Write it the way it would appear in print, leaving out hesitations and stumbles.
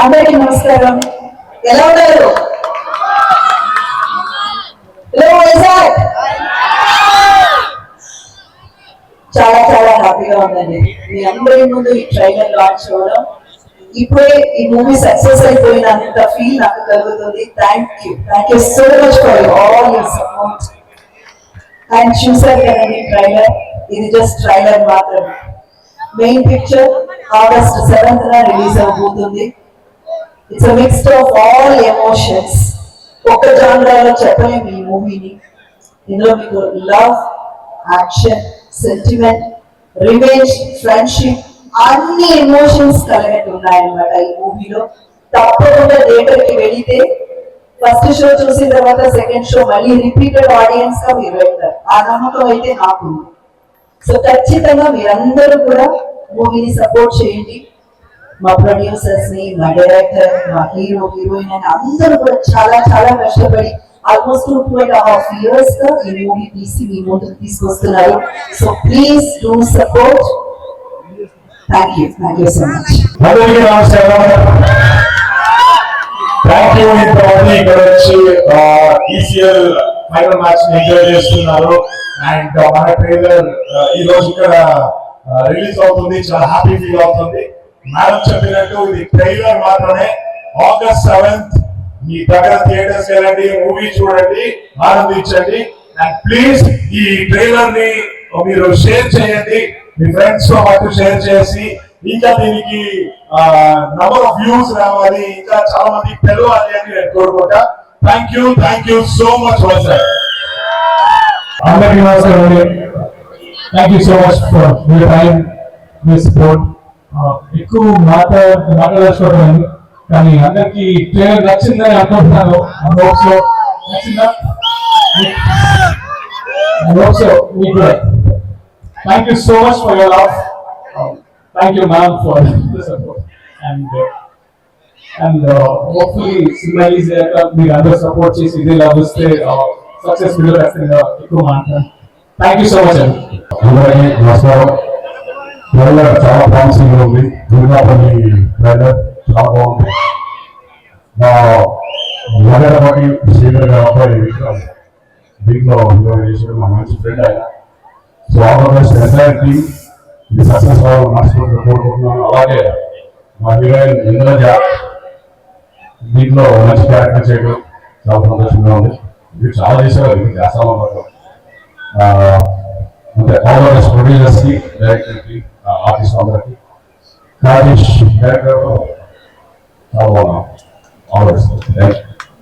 అందరికీ నమస్కారం. ఎలా ఉన్నారు? చాలా చాలా హ్యాపీగా ఉందండి మీ అందరి ముందు ఈ ట్రైలర్ లాంచ్ చేయడం. ఇప్పుడే ఈ మూవీ సక్సెస్ అయిపోయినంత ఫీల్ నాకు కలుగుతుంది. Thank you so much for all your support. And చూసారు కదండి ట్రైలర్, ఇది జస్ట్ ట్రైలర్ మాత్రమే. Main picture August 7th release అవబోతుంది. It's a mixed of all emotions. ఒక్క జానరాలో చెప్పలేము ఈ మూవీని. ఇందులో మీకు love, action, sentiment, revenge, friendship అన్ని ఎమోషన్స్ కలిగి ఉన్నాయన్నమాట ఈ మూవీలో. తప్పకుండా థియేటర్ కి వెళితే ఫస్ట్ షో చూసిన తర్వాత సెకండ్ షో మళ్ళీ రిపీటెడ్ ఆడియన్స్ గా మీరు వెళ్తారు. ఆ నమ్మకం అయితే నాకు. సో ఖచ్చితంగా మీరందరూ కూడా మూవీని సపోర్ట్ చేయండి. మా ప్రొడ్యూసర్స్ ని, మా డైరెక్టర్, మా హీరో, హీరోయిన్ అని అందరూ కూడా చాలా చాలా కష్టపడి ఆల్మోస్ట్ 2.5 years గా ఈ మూవీ తీసి మీ ముందుకు తీసుకొస్తున్నారు. So please do support. Thank you so much. Thank you. ఇంతమంది ఇక్కడ వచ్చి ఈసీఎల్ ఫైనల్ మ్యాచ్ ఎంజాయ్ చేస్తున్నారు. అండ్ మన ట్రైలర్ ఈ రోజు ఇక్కడ రిలీజ్ అవుతుంది. చాలా హ్యాపీ ఫీల్ అవుతుంది. మేడం చెప్పినట్టు ఇది ట్రైలర్ మాత్రమే. August 7th మీ దగ్గర థియేటర్స్ వెళ్ళండి, మూవీ చూడండి, ఆనందించండి. అండ్ ప్లీజ్ ఈ ట్రైలర్ ని మీరు షేర్ చేయండి, మీ ఫ్రెండ్స్ తో పాటు షేర్ చేసి ఇంకా దీనికి నంబర్ ఆఫ్ వ్యూస్ రావాలి, ఇంకా చాలా మంది తెలవాలి అని నేను కోరుకుంటా. Thank you so much sir. అందరికీ నమస్కారం అండి. Thank you so much for your time, your support. ఎక్కువ మాట్లాడుకోవడం కానీ అందరికి ట్రైలర్ నచ్చిందని అనుకుంటున్నాను. నచ్చిందా? మీకు thank you so much for your love. Thank you ma'am for the support. And hopefully cinema release అయ్యాక మీరు అందరూ సపోర్ట్ చేసి ఇదే లవ్ ఇస్తే సక్సెస్ వీడియో ఖచ్చితంగా ఎక్కువ మాట్లాడారు. థ్యాంక్ యూ సో మచ్ అండి. అందరికీ నమస్కారం. ట్రైలర్ చాలా ప్రామిసింగ్ ఉంది. దుర్గాపల్లి ట్రైలర్ చాలా బాగుంది. మా మొదటి శ్రీధర్ గారి అబ్బాయి విక్రమ్ దీంట్లో చేసిన మా మంచి ఫ్రెండ్ ఆయన. సో ఆంధ్రప్రదేశ్ ఎంటైర్ టీమ్ ఇది సక్సెస్ అవ్వాలని మనస్ఫూర్తిగా కోరుకుంటున్నాను. అలాగే మా హీరోయిన్ ఇంద్రజ దీంట్లో మంచి క్యారెక్టర్ చేయడం చాలా సంతోషంగా ఉంది. ఇది చాలా చేసేవారు, ఇది చేస్తామన్నమాట. అంటే ఆల్ ద బెస్ట్. ప్రొడ్యూసర్స్ కి, డైరెక్టర్ కి, ఆర్టిస్ట్ అందరికి, రాజేష్ డైరెక్టర్ చాలా